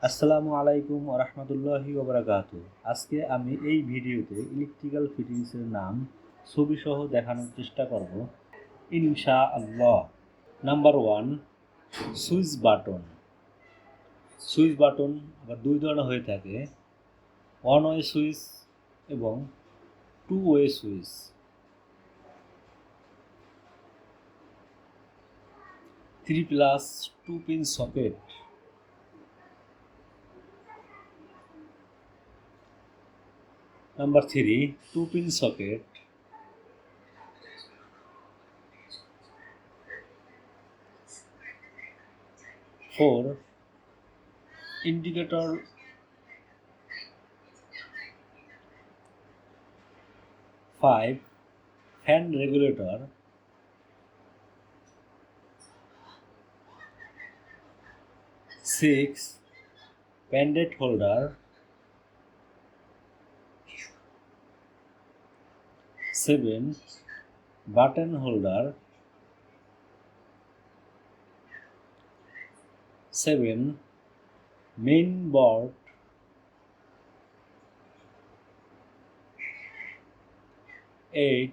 আসসালামু আলাইকুম ওয়া রাহমাতুল্লাহি ওয়া বারাকাতুহু। আজকে আমি এই ভিডিওতে ইলেকট্রিক্যাল ফিটিংসের নাম ছবি সহ দেখানোর চেষ্টা করব ইনশাআল্লাহ। Number 1, switch button. Switch button আবার দুই ধরনের হয়ে থাকে, ওয়ান ওয়ে সুইচ এবং two way switch. 3+ 2-pin socket. Number 3, 2-pin socket. 4, indicator. 5, fan regulator. 6, pendant holder. 7, button holder. 7, main board. 8,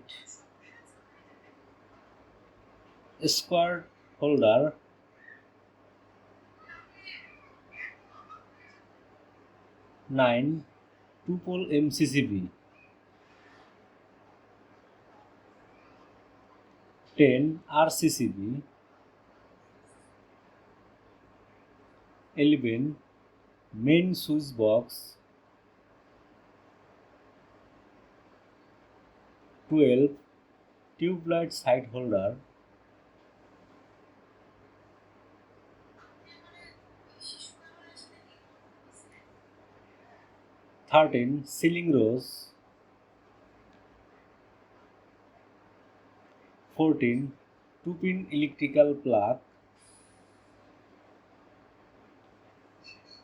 square holder. 9, 2-pole MCCB. 10, RCCB. 11, main switch box. 12, tube light side holder. 13, ceiling rose. 14, 2-pin electrical plug.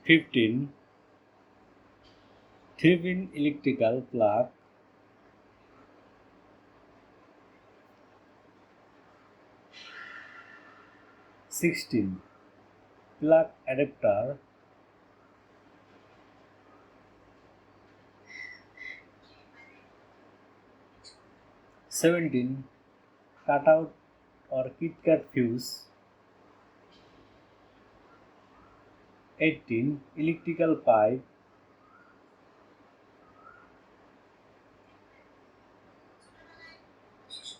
15, 3-pin electrical plug. 16, plug adapter. 17, cutout or KitKat fuse. 18, electrical pipe.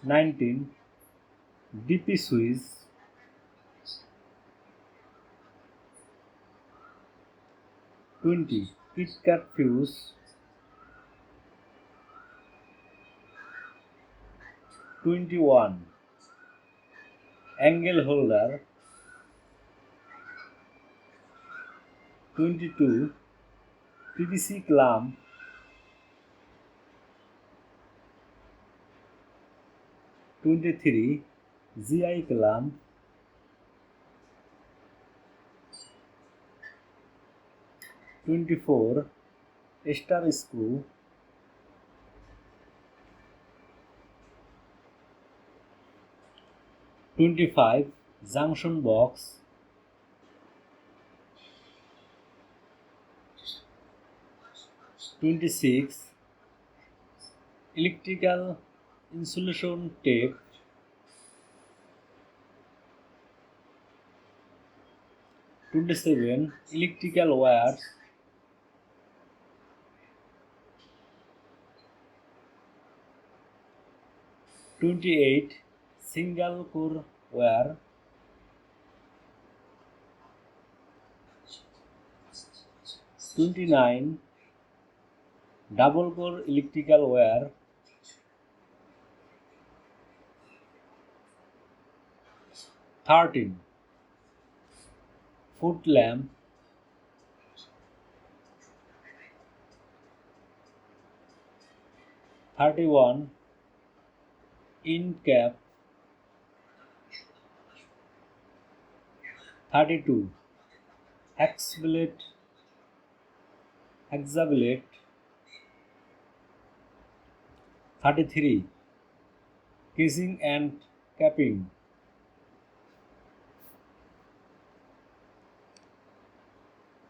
19, DP switch. 20, KitKat fuse. 21, angle holder. 22, PVC clamp. 23, GI clamp. 24, star screw. 25, junction box. 26, electrical insulation tape. 27, electrical wires. 28, single core wire. 29, double core electrical wire. 13, foot lamp. 31, in cap. 32, hexablade. 33, casing and capping.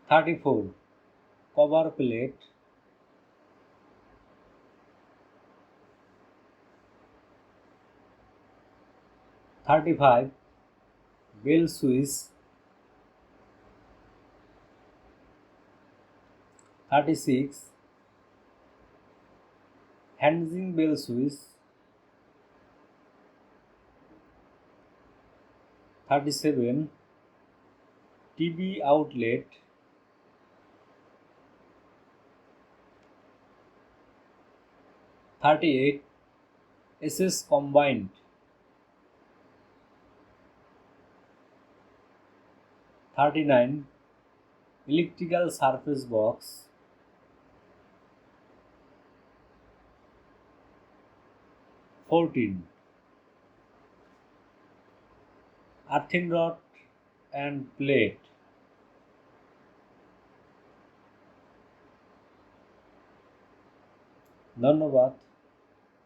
34 cover plate, 35 bell switch, 36 hanging bell switch, 37 TV outlet, 38 SS combined, 39 electrical surface box, 14 earthen rod and plate. ধন্যবাদ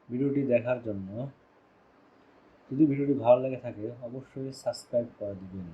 ভিডিওটি দেখার জন্য। যদি ভিডিওটি ভালো লেগে থাকে অবশ্যই সাবস্ক্রাইব করে দিবেন।